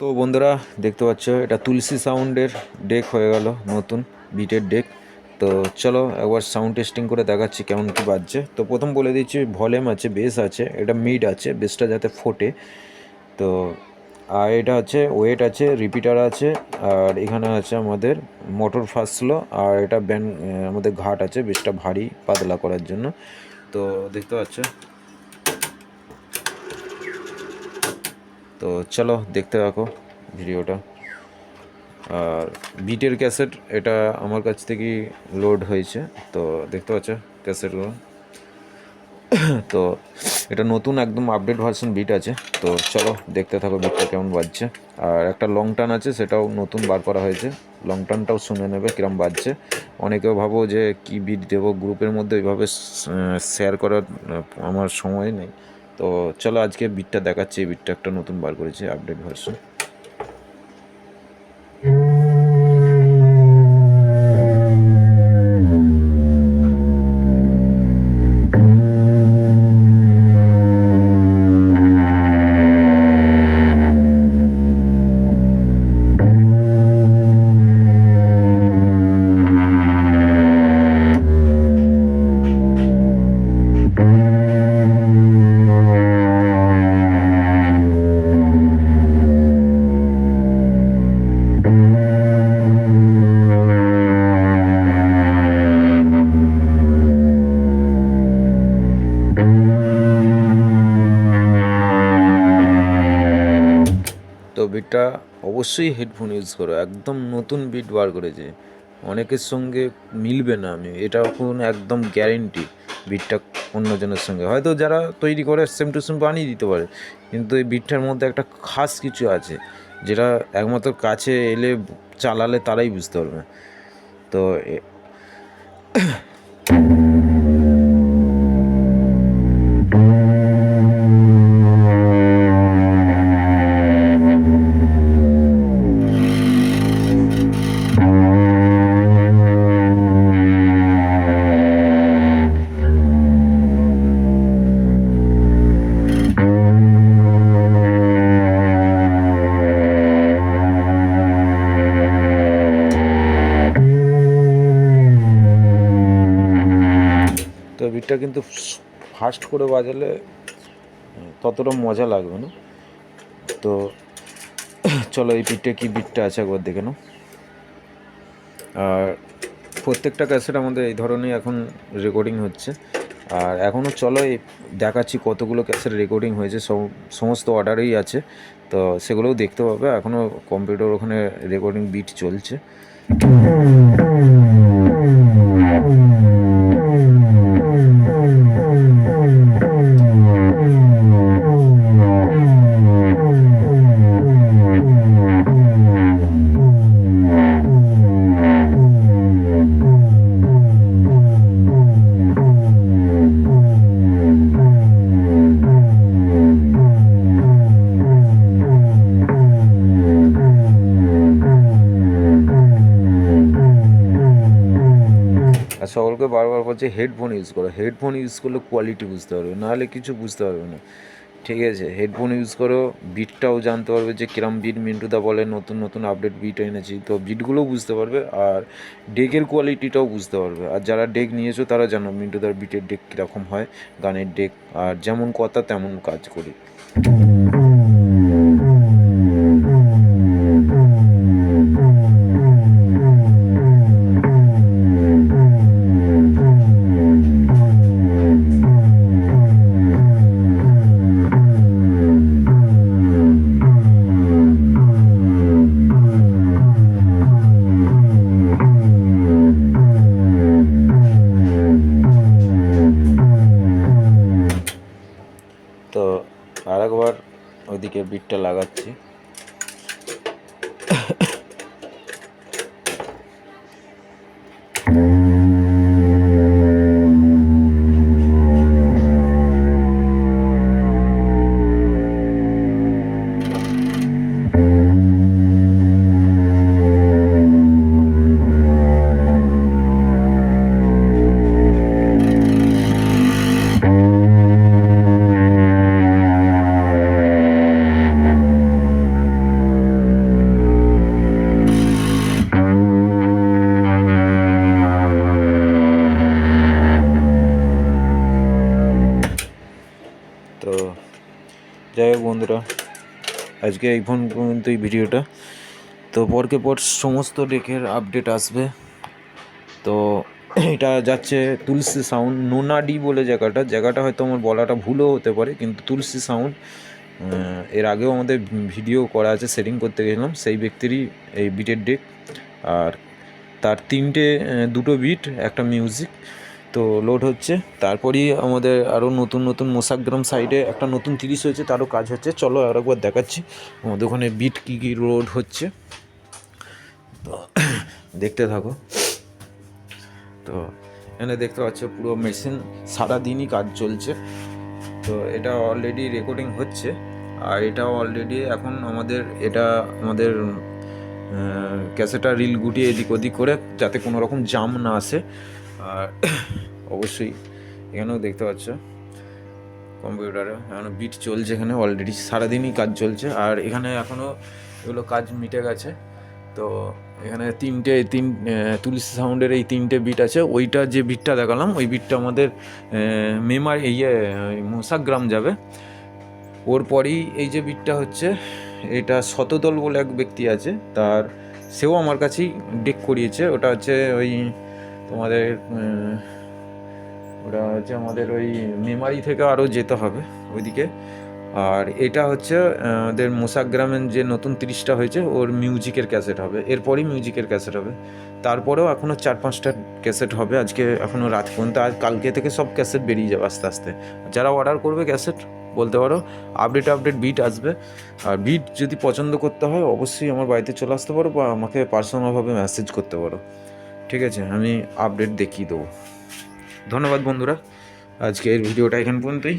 তো বন্ধুরা দেখতে পাচ্ছ এটা তুলসী সাউন্ডের ডেক হয়ে গেল, নতুন বিটের ডেক। তো চলো একবার সাউন্ড টেস্টিং করে দেখাচ্ছি কেমন কি বাজছে। তো প্রথম বলে দিচ্ছি, ভলিউম আছে, বেস আছে, এটা মিড আছে, বেসটা যাতে ফোটে। তো আর এটা আছে ওয়েট আছে, রিপিটার আছে, আর এখানে আছে আমাদের মোটর ফাস্ট স্লো, আর এটা ব্যান্ড আমাদের ঘাট আছে বেসটা ভারী পাতলা করার জন্য। তো দেখতে পাচ্ছ। তো চলো দেখতে থাকো ভিডিওটা। আর বিটের ক্যাসেট এটা আমার কাছ থেকেই লোড হয়েছে, তো দেখতে পাচ্ছ ক্যাসেটগুলো। তো এটা নতুন একদম আপডেট ভার্সন বিট আছে। তো চলো দেখতে থাকো বিটটা কেমন বাজছে। আর একটা লং টান আছে, সেটাও নতুন বার করা হয়েছে, লং টানটাও শুনে নেবে কিরম বাজছে। অনেকেও ভাবো যে কি বিট দেবো গ্রুপের মধ্যে, ওইভাবে শেয়ার করার আমার সময় নেই। তো চলো আজকে বিটটা দেখাচ্ছি, এই বিটটা একটা নতুন বার করেছে আপডেট ভার্সন। তো বিটটা অবশ্যই হেডফোন ইউজ করো, একদম নতুন বিট বার করেছে, অনেকের সঙ্গে মিলবে না, আমি এটা এখন একদম গ্যারেন্টি। বিটটা অন্যজনের সঙ্গে হয়তো যারা তৈরি করে সেম টু সেম বানিয়ে দিতে পারে, কিন্তু এই বিটটার মধ্যে একটা খাস কিছু আছে, যেটা একমাত্র কাছে এলে চালালে তারাই বুঝতে পারবে। তো তো বিটটা কিন্তু ফাস্ট করে বাজালে ততটা মজা লাগবে না। তো চলো এই বিটটা কি বিটটা আছে একবার দেখে নাও। আর প্রত্যেকটা ক্যাসেট আমাদের এই ধরনের এখন রেকর্ডিং হচ্ছে। আর এখনও চলো এই দেখাচ্ছি কতগুলো ক্যাসেট রেকর্ডিং হয়েছে, সমস্ত অর্ডারেই আছে, তো সেগুলোও দেখতে পাবে। এখনও কম্পিউটার ওখানে রেকর্ডিং বিট চলছে। আর সকলকে বারবার বলছে হেডফোন ইউজ করো, হেডফোন ইউজ করলে কোয়ালিটি বুঝতে পারবে, নাহলে কিছু বুঝতে পারবে না। ঠিক আছে, হেডফোন ইউজ করো, বিটটাও জানতে পারবে যে কিরম বিট মিন্টুদা বলে নতুন নতুন আপডেট বিট এনেছি, তো বিটগুলোও বুঝতে পারবে, আর ডেকের কোয়ালিটিটাও বুঝতে পারবে। আর যারা ডেক নিয়েছো তারা জানো মিন্টুদার বিটের ডেক কীরকম হয়, গানের ডেক, আর যেমন কথা তেমন কাজ করি। তো আরেকবার ওইদিকে বিটটা লাগাচ্ছি। আজকে এই ফোন পর্যন্তই ভিডিওটা। তো পরকে পর সমস্ত ডেকের আপডেট আসবে। তো এটা যাচ্ছে তুলসী সাউন্ড, নোনাডি বলে জায়গাটা হয়তো আমার বলাটা ভুলও হতে পারে, কিন্তু তুলসী সাউন্ড, এর আগেও আমাদের ভিডিও করা আছে, সেটিং করতে গেছিলাম সেই ব্যক্তিরই এই বিটের ডেক। আর তার দুটো বিট, একটা মিউজিক। তো লোড হচ্ছে, তারপরেই আমাদের আরও নতুন মোসাগ্রাম সাইডে একটা নতুন 30 হয়েছে, তারও কাজ হচ্ছে। চলো আর একবার দেখাচ্ছি আমাদের ওখানে বিট কী লোড হচ্ছে, তো দেখতে থাকো। তো এখানে দেখতে পাচ্ছ পুরো মেশিন সারাদিনই কাজ চলছে। তো এটা অলরেডি রেকর্ডিং হচ্ছে, আর এটা অলরেডি এখন আমাদের ক্যাসেটটা রিল গুটিয়ে এদিক ওদিক করে যাতে কোনো রকম জাম না আসে। আর অবশ্যই এখানেও দেখতে পাচ্ছ কম্পিউটারে এখনও বিট চলছে, এখানে অলরেডি সারাদিনই কাজ চলছে। আর এখানে এখনও এগুলো কাজ মিটে গেছে। তো এখানে তুলসী সাউন্ডের এই 3টে বিট আছে। ওইটা যে বিটটা দেখালাম, ওই বিটটা আমাদের মোসাগ্রাম যাবে। ওর পরেই এই যে বিটটা হচ্ছে, এটা শতদল বলে এক ব্যক্তি আছে, সেও আমার কাছেই ডেক করিয়েছে। ওটা হচ্ছে আমাদের ওই মেমারি থেকে আরও যেতে হবে ওইদিকে। আর এটা হচ্ছে আমাদের মোসাগ্রামের যে নতুন 30টা হয়েছে, ওর মিউজিকের ক্যাসেট হবে, এরপরই মিউজিকের ক্যাসেট হবে। তারপরেও এখনও 4-5টা ক্যাসেট হবে আজকে, এখনও রাত পর্যন্ত। আর কালকে থেকে সব ক্যাসেট বেরিয়ে যাবে আস্তে আস্তে। যারা অর্ডার করবে ক্যাসেট বলতে পারো, আপডেট বিট আসবে। আর বিট যদি পছন্দ করতে হয় অবশ্যই আমার বাড়িতে চলে আসতে পারো, বা আমাকে পার্সোনালভাবে মেসেজ করতে পারো, ঠিক আছে? আমি আপডেট দেখিয়ে দেবো। ধন্যবাদ বন্ধুরা, আজকের ভিডিওটা এখান পর্যন্তই।